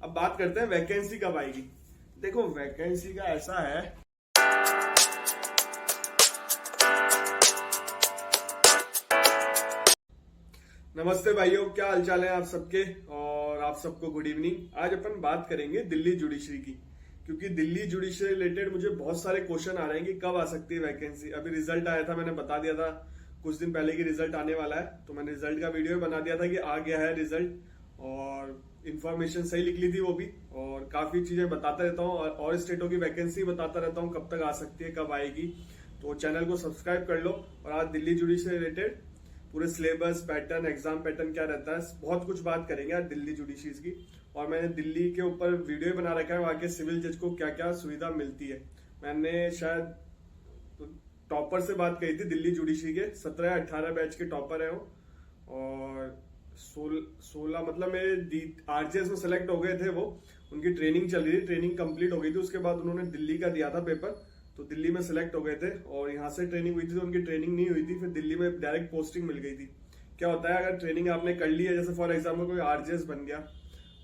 अब बात करते हैं वैकेंसी कब आएगी। देखो वैकेंसी का ऐसा है, नमस्ते भाइयों, क्या हालचाल है आप सबके, और आप सबको गुड इवनिंग। आज अपन बात करेंगे दिल्ली जुडिशरी की, क्योंकि दिल्ली जुडिशरी रिलेटेड मुझे बहुत सारे क्वेश्चन आ रहे हैं कि कब आ सकती है वैकेंसी। अभी रिजल्ट आया था, मैंने बता दिया था कुछ दिन पहले कि रिजल्ट आने वाला है, तो मैंने रिजल्ट का वीडियो बना दिया था कि आ गया है रिजल्ट, और इन्फॉर्मेशन सही लिख ली थी वो भी, और काफी चीजें बताता रहता हूँ और स्टेटों की वैकेंसी बताता रहता हूँ कब तक आ सकती है, कब आएगी। तो चैनल को सब्सक्राइब कर लो। और आज दिल्ली जुडिशरी से रिलेटेड पूरे सिलेबस, पैटर्न, एग्जाम पैटर्न क्या रहता है, बहुत कुछ बात करेंगे आज दिल्ली जुडिशरी की। और मैंने दिल्ली के ऊपर वीडियो बना रखा है, वहां के सिविल जज को क्या क्या सुविधा मिलती है। मैंने शायद टॉपर से बात करी थी दिल्ली जुडिशरी के, 17-18 बैच के टॉपर है वो, और 16 मतलब मेरे आरजेएस में सेलेक्ट हो गए थे वो। उनकी ट्रेनिंग चल रही थी, ट्रेनिंग कंप्लीट हो गई थी, उसके बाद उन्होंने दिल्ली का दिया था पेपर, तो दिल्ली में सेलेक्ट हो गए थे। और यहाँ से ट्रेनिंग हुई थी, तो उनकी ट्रेनिंग नहीं हुई थी, फिर दिल्ली में डायरेक्ट पोस्टिंग मिल गई थी। क्या होता है, अगर ट्रेनिंग आपने कर ली है, जैसे फॉर एग्जाम्पल कोई आरजेएस बन गया,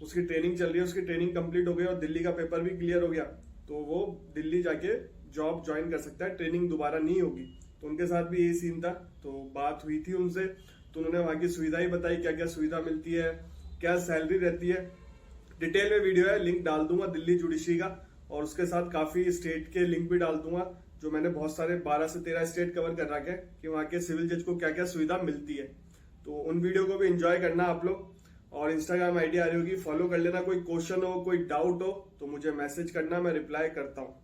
उसकी ट्रेनिंग चल रही है, उसकी ट्रेनिंग कंप्लीट हो गई और दिल्ली का पेपर भी क्लियर हो गया, तो वो दिल्ली जाके जॉब ज्वाइन कर सकता है, ट्रेनिंग दोबारा नहीं होगी। तो उनके साथ भी यही सीन था, तो बात हुई थी उनसे, तो उन्होंने वहां की सुविधा ही बताई, क्या क्या सुविधा मिलती है, क्या सैलरी रहती है। डिटेल में वीडियो है, लिंक डाल दूंगा दिल्ली जुडिशरी का, और उसके साथ काफी स्टेट के लिंक भी डाल दूंगा, जो मैंने बहुत सारे 12 से 13 स्टेट कवर कर रखे हैं कि वहां के सिविल जज को क्या क्या सुविधा मिलती है। तो उन वीडियो को भी एंजॉय करना आप लोग। और इंस्टाग्राम आईडी आ रही होगी, फॉलो कर लेना। कोई क्वेश्चन हो, कोई डाउट हो तो मुझे मैसेज करना, मैं रिप्लाई करता हूँ।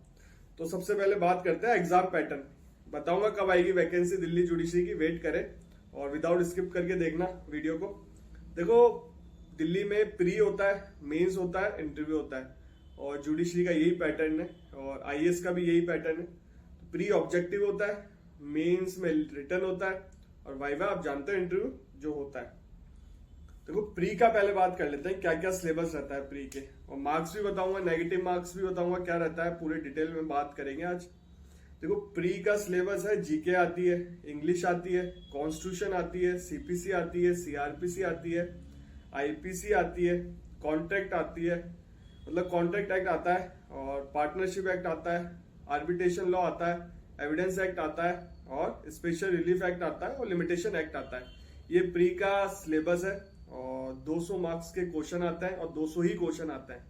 तो सबसे पहले बात करते हैं एग्जाम पैटर्न। बताऊंगा कब आएगी वैकेंसी दिल्ली जुडिशरी की, वेट करें और विदाउट स्किप करके देखना वीडियो को। देखो दिल्ली में प्री होता है, मेंस होता है, इंटरव्यू होता है, और जुडिशरी का यही पैटर्न है, और आईएएस का भी यही पैटर्न है। तो प्री ऑब्जेक्टिव होता है, मेंस में रिटन होता है, और वाइवा आप जानते हैं इंटरव्यू जो होता है। देखो प्री का पहले बात कर लेते हैं, क्या क्या सिलेबस रहता है प्री के, और मार्क्स भी बताऊंगा, नेगेटिव मार्क्स भी बताऊंगा क्या रहता है, पूरे डिटेल में बात करेंगे आज। देखो प्री का सिलेबस है, जीके आती है, इंग्लिश आती है, कॉन्स्टिट्यूशन आती है, सीपीसी आती है, सीआरपीसी आती है, आईपीसी आती है, कॉन्ट्रैक्ट आती है, मतलब कॉन्ट्रैक्ट एक्ट आता है, और पार्टनरशिप एक्ट आता है, आर्बिट्रेशन लॉ आता है, एविडेंस एक्ट आता है, और स्पेशल रिलीफ एक्ट आता है, और लिमिटेशन एक्ट आता है। ये प्री का सिलेबस है, और 200 मार्क्स के क्वेश्चन आते हैं, और 200 ही क्वेश्चन आते हैं।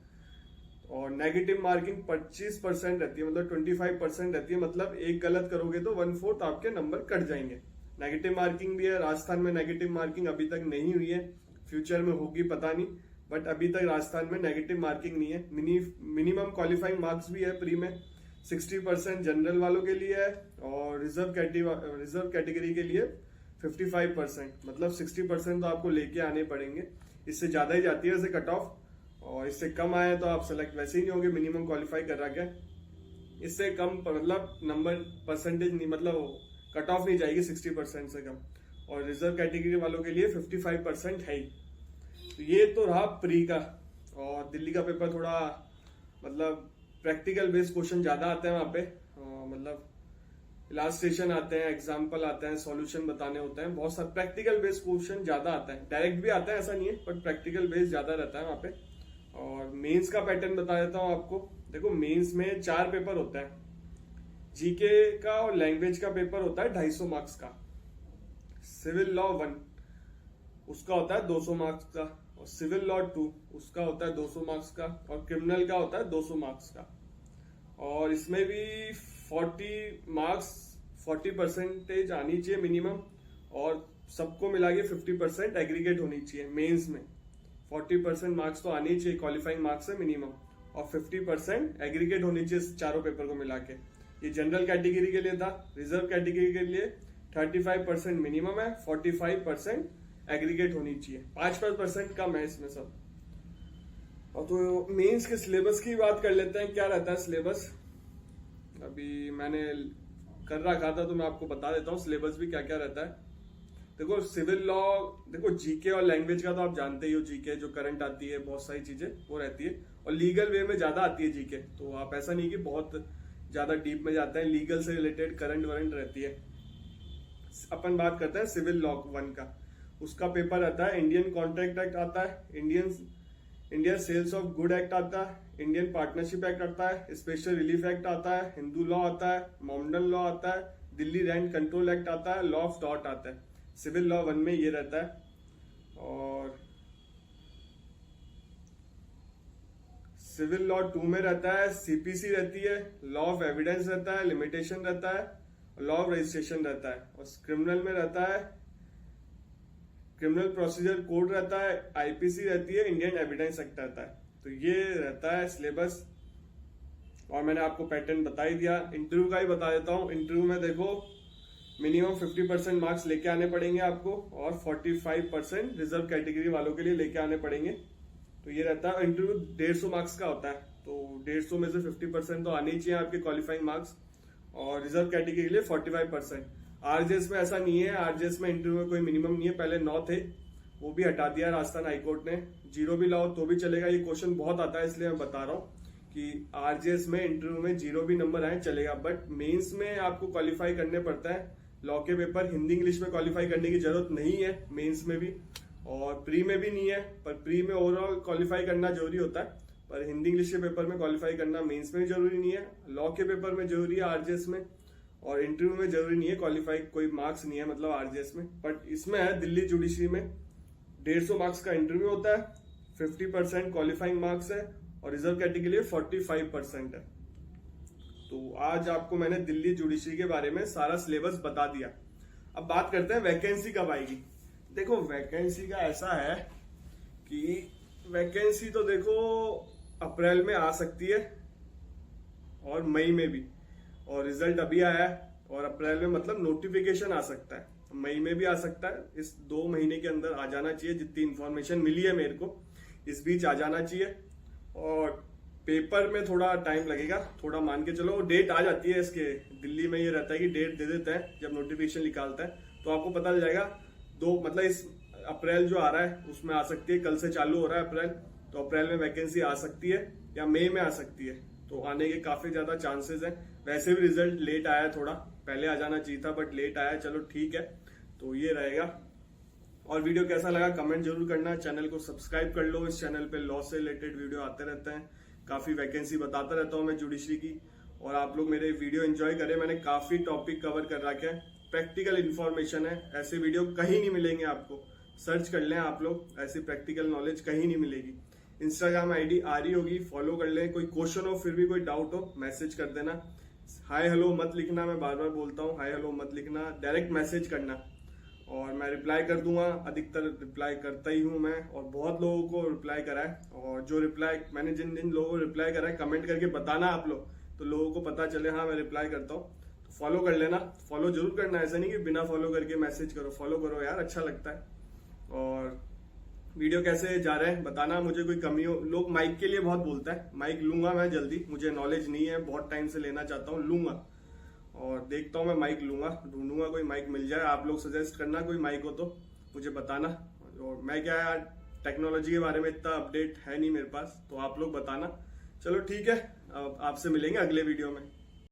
और नेगेटिव मार्किंग 25% रहती है, मतलब 25% रहती है, मतलब एक गलत करोगे तो 1/4 आपके नंबर कट जाएंगे। नेगेटिव मार्किंग भी है, राजस्थान में नेगेटिव मार्किंग अभी तक नहीं हुई है, फ्यूचर में होगी पता नहीं, बट अभी तक राजस्थान में नेगेटिव मार्किंग नहीं है। मिनिमम क्वालिफाइंग मार्क्स भी है प्री में, 60% जनरल वालों के लिए है, और रिजर्व कैटेगरी के लिए 55%, मतलब 60% तो आपको लेके आने पड़ेंगे। इससे ज्यादा ही जाती है वैसे कट ऑफ, और इससे कम आए तो आप सेलेक्ट वैसे ही नहीं होगे, मिनिमम क्वालिफाई कर रखा है। इससे कम मतलब नंबर परसेंटेज नहीं, मतलब कट ऑफ नहीं जाएगी 60% से कम, और रिजर्व कैटेगरी वालों के लिए 55% है ही। तो ये तो रहा प्री का। और दिल्ली का पेपर थोड़ा मतलब प्रैक्टिकल बेस्ड क्वेश्चन ज्यादा आते हैं वहां पे, मतलब इलास्ट्रेशन आते हैं, एग्जाम्पल आते हैं, सॉल्यूशन बताने होते हैं, बहुत सारे प्रैक्टिकल बेस्ड क्वेश्चन ज्यादा आता है। डायरेक्ट भी आता है ऐसा नहीं है, बट प्रैक्टिकल बेस्ड ज्यादा रहता है वहां पे। और मेंस का पैटर्न बता देता हूं आपको। देखो मेंस में 4 पेपर होता है, जीके का और लैंग्वेज का पेपर होता है 250 मार्क्स का, सिविल लॉ 1 उसका होता है 200 मार्क्स का, और सिविल लॉ 2 उसका होता है 200 मार्क्स का, और क्रिमिनल का होता है 200 मार्क्स का। और इसमें भी 40 मार्क्स 40% आनी चाहिए मिनिमम, और सबको मिला के 50% एग्रीगेट होनी चाहिए। मेंस में 40% मार्क्स तो आनी चाहिए, क्वालिफाइंग मार्क्स है मिनिमम, और 50% एग्रीगेट होनी चाहिए चारों पेपर को मिला के। ये जनरल कैटेगरी के लिए था। रिजर्व कैटेगरी के लिए 35% मिनिमम है, 45% एग्रीगेट होनी चाहिए, 5% कम है इसमें सब। और तो मेंस के सिलेबस की बात कर लेते हैं, क्या रहता है सिलेबस। अभी मैंने कर रखा था तो मैं आपको बता देता हूँ सिलेबस भी क्या क्या रहता है। देखो सिविल लॉ, देखो जीके और लैंग्वेज का तो आप जानते ही हो, जीके जो करंट आती है, बहुत सारी चीजें वो रहती है, और लीगल वे में ज्यादा आती है जीके, तो आप ऐसा नहीं कि बहुत ज्यादा डीप में जाते हैं, लीगल से रिलेटेड करंट वरंट रहती है। अपन बात करते हैं सिविल लॉ 1 का, उसका पेपर आता है, इंडियन कॉन्ट्रैक्ट एक्ट आता है, India sales of good act आता है, इंडियन पार्टनरशिप एक्ट आता है, स्पेशल रिलीफ एक्ट आता है, हिंदू लॉ आता है, मोमडन लॉ आता है, दिल्ली रैंट कंट्रोल एक्ट आता है, लॉ ऑफ टॉर्ट आता है। सिविल लॉ 1 में ये रहता है, और सिविल लॉ 2 में रहता है सीपीसी रहती है, लॉ ऑफ एविडेंस रहता है, लिमिटेशन रहता है, लॉ ऑफ रजिस्ट्रेशन रहता है, और क्रिमिनल में रहता है क्रिमिनल प्रोसीजर कोड रहता है, आईपीसी रहती है, इंडियन एविडेंस एक्ट रहता है। तो ये रहता है सिलेबस, और मैंने आपको पैटर्न बता ही दिया। इंटरव्यू का ही बता देता हूँ। इंटरव्यू में देखो मिनिमम 50% मार्क्स लेके आने पड़ेंगे आपको, और 45% रिजर्व कैटेगरी वालों के लिए लेके आने पड़ेंगे। तो ये रहता है। इंटरव्यू 150 मार्क्स का होता है, तो 150 में से 50% तो आने ही चाहिए आपके क्वालिफाइंग मार्क्स, और रिजर्व कैटेगरी के लिए 45%। आरजेएस में ऐसा नहीं है, आरजेएस में इंटरव्यू में कोई मिनिमम नहीं है, पहले 9 थे, वो भी हटा दिया राजस्थान हाईकोर्ट ने। 0 भी लाओ तो भी चलेगा। ये क्वेश्चन बहुत आता है, इसलिए मैं बता रहा हूँ कि आरजेएस में इंटरव्यू में 0 भी नंबर आए चलेगा, बट मेंस में आपको क्वालिफाई करने पड़ता है। लॉ के पेपर हिंदी इंग्लिश में क्वालिफाई करने की जरूरत नहीं है मेंस में भी, और प्री में भी नहीं है, पर प्री में ओवरऑल क्वालिफाई करना जरूरी होता है, पर हिंदी इंग्लिश के पेपर में क्वालिफाई करना मेंस में जरूरी नहीं है। लॉ के पेपर में जरूरी है आरजेएस में, और इंटरव्यू में जरूरी नहीं है क्वालिफाई, कोई मार्क्स नहीं है मतलब आरजेएस में। बट इसमें है दिल्ली जुडिशरी में 150 मार्क्स का इंटरव्यू होता है, 50% क्वालिफाइंग मार्क्स है, और रिजर्व कैटेगरी के लिए 45% है। तो आज आपको मैंने दिल्ली जुडिशरी के बारे में सारा सिलेबस बता दिया। अब बात करते हैं वैकेंसी कब आएगी। देखो वैकेंसी का ऐसा है कि वैकेंसी तो देखो अप्रैल में आ सकती है, और मई में भी, और रिजल्ट अभी आया है, और अप्रैल में मतलब नोटिफिकेशन आ सकता है, मई में भी आ सकता है। इस 2 महीने के अंदर आ जाना चाहिए, जितनी इंफॉर्मेशन मिली है मेरे को इस बीच आ जाना चाहिए। और पेपर में थोड़ा टाइम लगेगा, थोड़ा मान के चलो डेट आ जाती है इसके। दिल्ली में ये रहता है कि डेट दे देता है जब नोटिफिकेशन निकालता है, तो आपको पता चल जाएगा। मतलब इस अप्रैल जो आ रहा है उसमें आ सकती है, कल से चालू हो रहा है अप्रैल, तो अप्रैल में वैकेंसी आ सकती है, या मई में आ सकती है, तो आने के काफी ज्यादा चांसेस है। वैसे भी रिजल्ट लेट आया, थोड़ा पहले आ जाना चाहिए था, बट लेट आया, चलो ठीक है। तो ये रहेगा। और वीडियो कैसा लगा कमेंट जरूर करना, चैनल को सब्सक्राइब कर लो। इस चैनल पे लॉ से रिलेटेड वीडियो आते रहते हैं, काफी वैकेंसी बताता रहता हूँ मैं जुडिशरी की, और आप लोग मेरे वीडियो एंजॉय करें। मैंने काफी टॉपिक कवर कर रखे हैं, प्रैक्टिकल इन्फॉर्मेशन है, ऐसे वीडियो कहीं नहीं मिलेंगे आपको। सर्च कर लें आप लोग, ऐसी प्रैक्टिकल नॉलेज कहीं नहीं मिलेगी। इंस्टाग्राम आईडी आ रही होगी, फॉलो कर लें। कोई क्वेश्चन हो, फिर भी कोई डाउट हो, मैसेज कर देना। हाय हेलो मत लिखना, मैं बार बार बोलता हूँ, हाय हेलो मत लिखना, डायरेक्ट मैसेज करना, और मैं रिप्लाई कर दूंगा। अधिकतर रिप्लाई करता ही हूँ मैं, और बहुत लोगों को रिप्लाई करा है। और जो रिप्लाई मैंने जिन जिन लोगों को रिप्लाई करा है, कमेंट करके बताना आप लोग, तो लोगों को पता चले हाँ मैं रिप्लाई करता हूँ। तो फॉलो कर लेना, फॉलो जरूर करना, ऐसा नहीं कि बिना फॉलो करके मैसेज करो, फॉलो करो यार, अच्छा लगता है। और वीडियो कैसे जा रहे हैं बताना, मुझे कोई कमी हो। लोग माइक के लिए बहुत बोलता है, माइक लूंगा मैं जल्दी, मुझे नॉलेज नहीं है, बहुत टाइम से लेना चाहता हूँ, लूंगा, और देखता हूँ मैं माइक लूंगा, ढूंढूंगा कोई माइक मिल जाए। आप लोग सजेस्ट करना कोई माइक हो तो मुझे बताना। और मैं क्या यार टेक्नोलॉजी के बारे में इतना अपडेट है नहीं मेरे पास, तो आप लोग बताना। चलो ठीक है, अब आपसे मिलेंगे अगले वीडियो में।